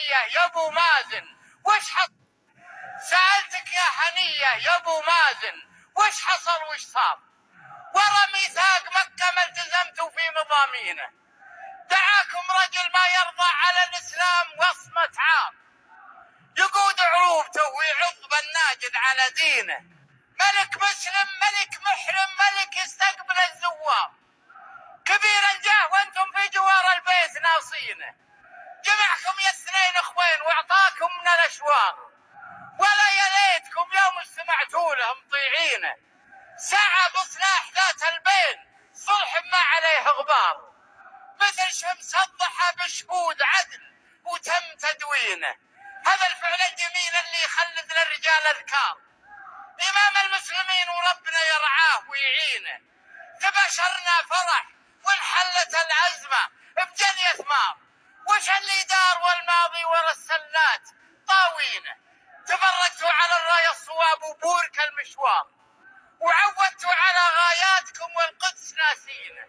حنية يا ابو مازن وش حصل؟ سألتك يا حنية يا ابو مازن وش حصل وش صار؟ ورا ميثاق مكة ما التزمتوا في مضامينه، دعاكم رجل ما يرضى على الإسلام وصمة عار، يقود عروبته ويعض بالناجد على دينه، ملك مسلم ملك محرم ملك يستقبل الزوار، كبيرا جاه وانتم في جوار البيت ناصينه، جمعكم يا اثنين اخوين واعطاكم من الاشوار، ولا يا ليتكم يوم استمعتوا له مطيعينه، سعى بصلاح ذات البين صلح ما عليه غبار، مثل شمس الضحى بشهود عدل وتم تدوينه، هذا الفعل الجميل اللي يخلد للرجال اذكار، امام المسلمين وربنا يرعاه ويعينه، تبشرنا فرح وانحلت الازمه بجني ثمار، وش اللي دار والماضي ورا السلات طاوينه، تبركتوا على الرايه الصواب وبورك المشوار، وعودتوا على غاياتكم والقدس ناسينه،